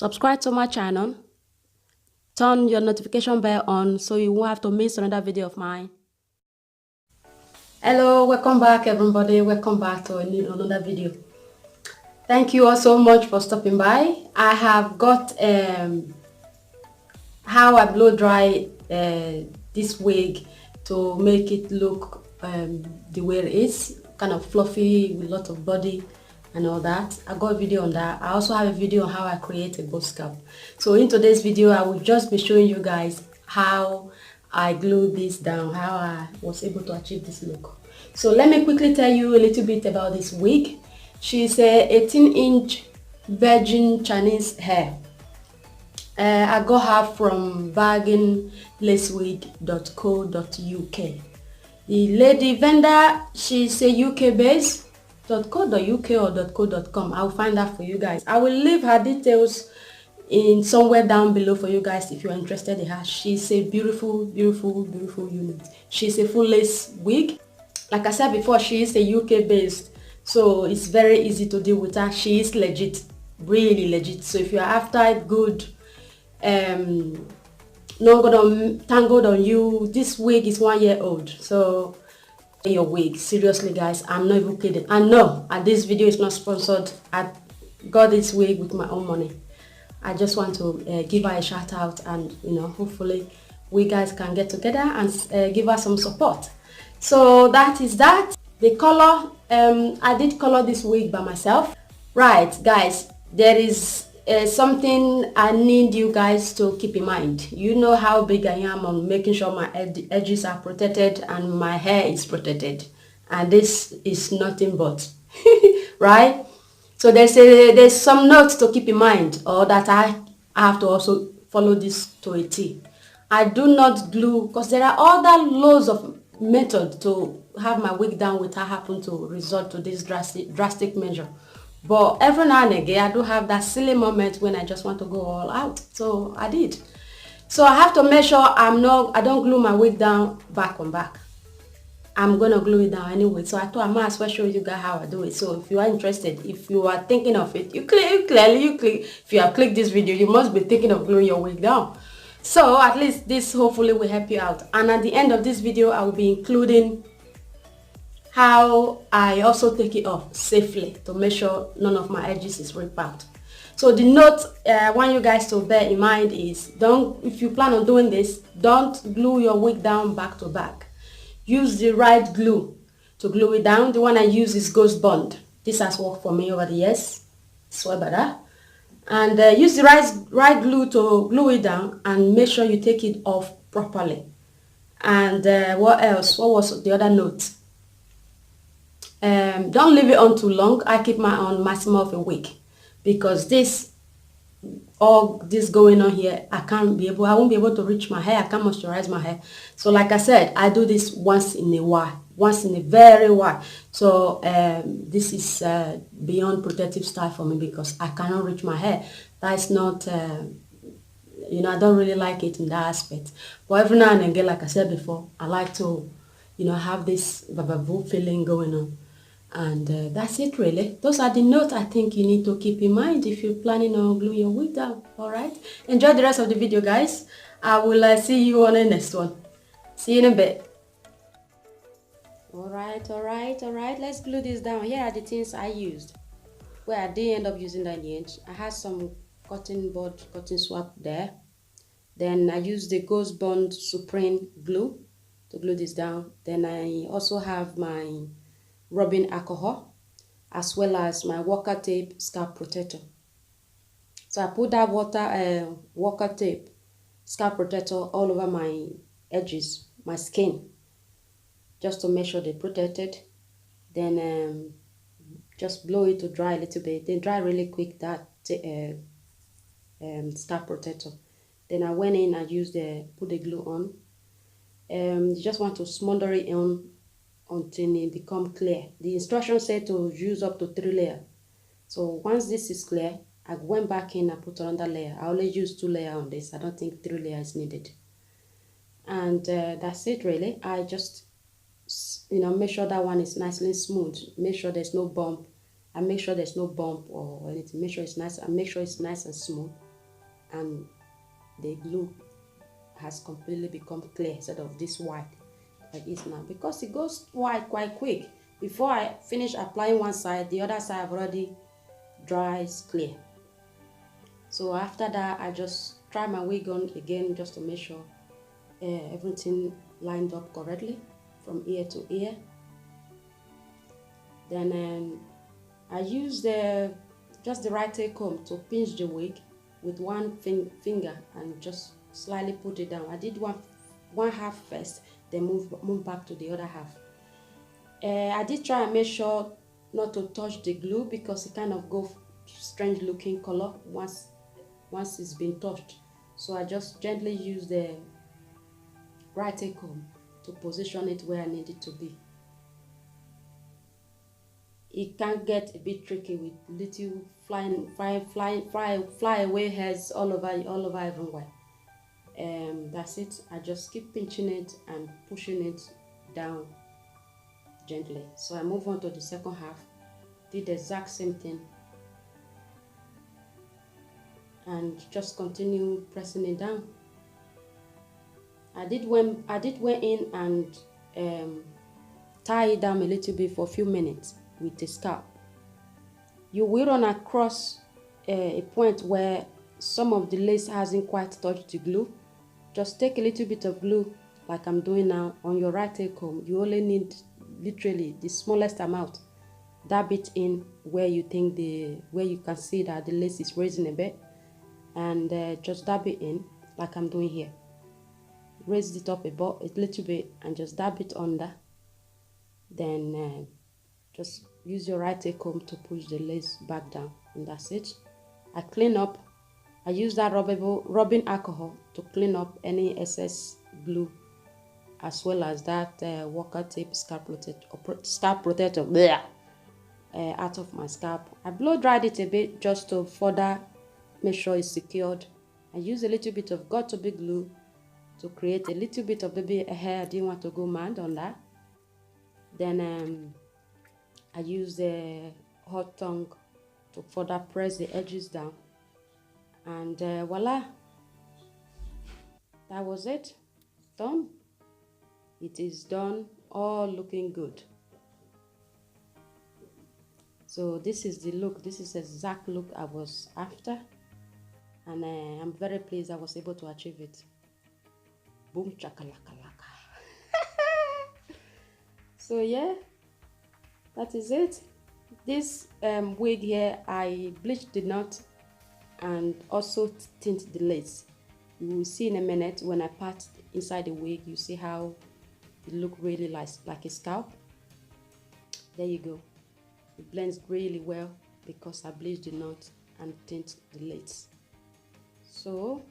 Subscribe to my channel. Turn your notification bell on so you won't have to miss another video of mine. Hello, welcome back everybody. Welcome back to another video. Thank you all so much for stopping by. I have got how I blow dry this wig to make it look the way it is, kind of fluffy with a lot of body and all that. I got a video on that. I also have a video on how I create a bow scalp. So in today's video, I will just be showing you guys how I glue this down, how I was able to achieve this look. So let me quickly tell you a little bit about this wig. She's a 18-inch virgin Chinese hair. I got her from bargainlacewig.co.uk. The lady vendor, she's a UK based, .co.uk or .co.com. I'll find that for you guys. I will leave her details in somewhere down below for you guys if you're interested in her. She's a beautiful unit. She's a full lace wig. Like I said before, she is a UK based, so it's very easy to deal with her. She is legit, really legit. So if you're after a good not gonna tangled on you, this wig is 1 year old, so your wig, seriously guys, I'm not even kidding. I know, and this video is not sponsored. I got this wig with my own money. I just want to give her a shout out, and hopefully we guys can get together and give her some support. So that is that. The color, I did color this wig by myself. Right guys, there is something I need you guys to keep in mind. You know how big I am on making sure my edges are protected and my hair is protected, and this is nothing but right. So there's some notes to keep in mind, or that I have to also follow this to a T. I do not glue, because there are other loads of methods to have my wig down without having to resort to this drastic measure. But every now and again, I do have that silly moment when I just want to go all out. So I did. So I have to make sure I don't glue my wig down back on back. I'm gonna glue it down anyway. So I thought I might as well show you guys how I do it. So if you are interested, if you are thinking of it, you click. If you have clicked this video, you must be thinking of gluing your wig down. So at least this hopefully will help you out. And at the end of this video, I will be including how I also take it off safely to make sure none of my edges is ripped out. So the note I want you guys to bear in mind is, if you plan on doing this, don't glue your wig down back to back. Use the right glue to glue it down. The one I use is Ghost Bond. This has worked for me over the years. Swear by that. And use the right glue to glue it down, and make sure you take it off properly. And what else? What was the other note? Don't leave it on too long. I keep mine on maximum of a week, because all this going on here, I won't be able to reach my hair. I can't moisturize my hair. So like I said, I do this once in a while, once in a very while. So this is beyond protective style for me, because I cannot reach my hair. That's not I don't really like it in that aspect. But every now and again, like I said before, I like to have this babavu feeling going on. And that's it really. Those are the notes I think you need to keep in mind if you're planning on gluing your wig down. All right, enjoy the rest of the video guys. I will see you on the next one. See you in a bit. All right, let's glue this down. Here are the things I used. Well, I did end up using that in the end. I had some cotton swab there. Then I used the Ghost Bond Supreme glue to glue this down. Then I also have my rubbing alcohol, as well as my Walker tape scalp protector. So I put that Walker tape scalp protector all over my edges, my skin, just to make sure they're protected. Then just blow it to dry a little bit. Then dry really quick, that scalp protector. Then I went in, I put the glue on. You just want to smother it on until it become clear. The instructions say to use up to 3 layers. So once this is clear, I went back in and put another layer. I only use 2 layers on this. I don't think 3 layers needed. And that's it really. I just make sure that one is nicely smooth. Make sure there's no bump. And make sure there's no bump or anything. Make sure it's nice and smooth. and the glue has completely become clear instead of this white like it is now, because it goes white quite quick. Before I finish applying one side, the other side I've already dries clear. So after that, I just try my wig on again just to make sure everything lined up correctly from ear to ear. Then I use just the right tail comb to pinch the wig with one finger and just slightly put it down. I did one half first, then move back to the other half. I did try and make sure not to touch the glue because it kind of go strange looking color once it's been touched. So I just gently use the right tail comb to position it where I need it to be. It can get a bit tricky with little fly away hairs all over everywhere. That's it. I just keep pinching it and pushing it down gently. So I move on to the second half, did the exact same thing, and just continue pressing it down. I did went in and tie it down a little bit for a few minutes with the scalp. You will run across a point where some of the lace hasn't quite touched the glue. Just take a little bit of glue like I'm doing now on your right tail comb. You only need literally the smallest amount. Dab it in where you can see that the lace is raising a bit, and just dab it in like I'm doing here. Raise it up a little bit and just dab it under. Then just use your right tail comb to push the lace back down, and that's it. I clean up. I use that rubbing alcohol to clean up any excess glue, as well as that walker tape scalp protector out of my scalp. I blow dried it a bit just to further make sure it's secured. I use a little bit of got-to-be glue to create a little bit of baby hair. I didn't want to go mad on that. Then I use the hot tongue to further press the edges down, and voila, that was it. Done. It is done, all looking good. So this is the look. This is the exact look I was after, and I'm very pleased I was able to achieve it. Boom chakalaka. So yeah, that is it. This wig here, I bleached the knot and also tint the lace. You will see in a minute when I part inside the wig, you see how it look really like a scalp. There you go. It blends really well because I bleached the knot and tint the lace. So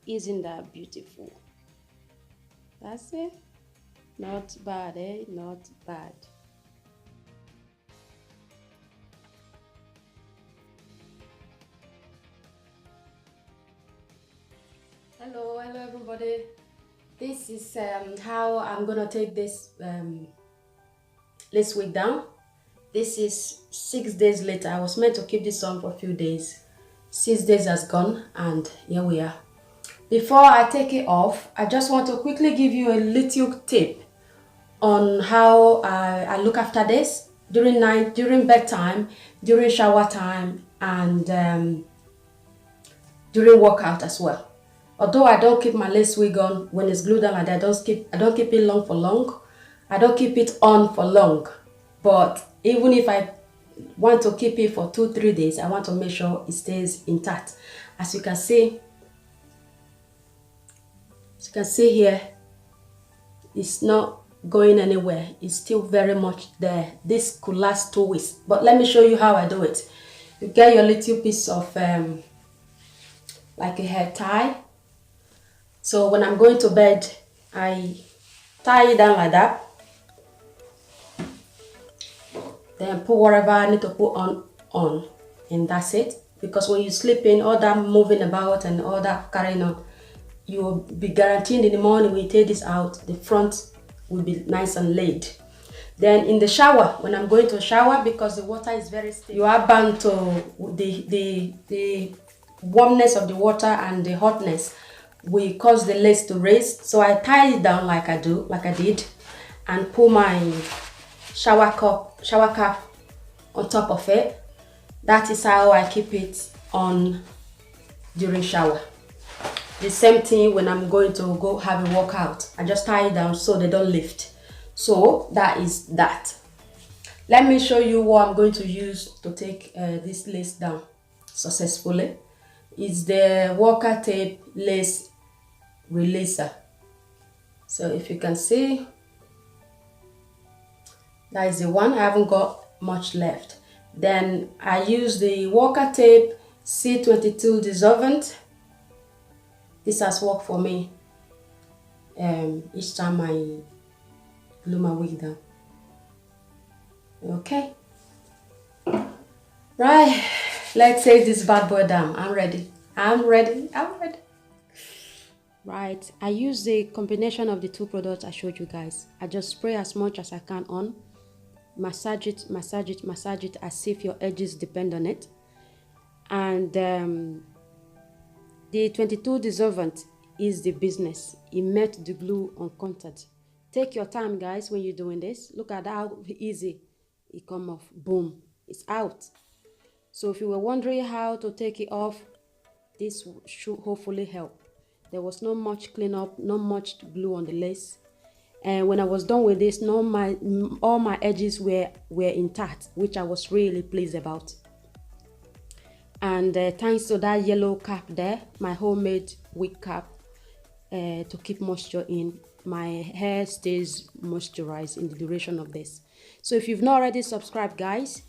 isn't that beautiful? That's it. Not bad, eh? Not bad. Hello everybody. This is how I'm gonna take this lace wig down. This is 6 days later. I was meant to keep this on for a few days. 6 days has gone, and here we are. Before I take it off, I just want to quickly give you a little tip on how I look after this during night, during bedtime, during shower time, and during workout as well. Although I don't keep my lace wig on when it's glued down like that, I don't keep it long for long. I don't keep it on for long. But even if I want to keep it for 2-3 days, I want to make sure it stays intact. As you can see here, it's not going anywhere. It's still very much there. This could last 2 weeks. But let me show you how I do it. You get your little piece of like a hair tie. So when I'm going to bed, I tie it down like that. Then put whatever I need to put on, and that's it. Because when you sleep in, all that moving about and all that carrying on, you will be guaranteed in the morning when you take this out, the front will be nice and laid. Then in the shower, when I'm going to shower, because the water is very still, you are bound to the warmness of the water and the hotness will cause the lace to raise. So I tie it down like I did, and pull my shower cap on top of it. That is how I keep it on during shower. The same thing when I'm going to go have a workout. I just tie it down so they don't lift. So that is that. Let me show you what I'm going to use to take this lace down successfully. It's the Walker tape lace releaser. So if you can see, that is the one. I haven't got much left. Then I use the Walker tape C-22 Solvent. This has worked for me each time I glue my wig down. Okay, right, let's take this bad boy down. I'm ready. Right, I use the combination of the two products I showed you guys. I just spray as much as I can on, massage it as if your edges depend on it. And the 22 dissolvent is the business. It met the glue on contact. Take your time, guys, when you're doing this. Look at how easy it come off. Boom, it's out. So if you were wondering how to take it off, this should hopefully help. There was not much cleanup, not much glue on the lace. And when I was done with this, all my edges were intact, which I was really pleased about. And thanks to that yellow cap there, my homemade wig cap, to keep moisture in, my hair stays moisturized in the duration of this. So if you've not already subscribed, guys,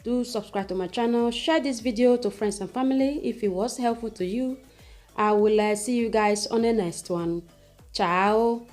do subscribe to my channel. Share this video to friends and family if it was helpful to you. I will see you guys on the next one. Ciao.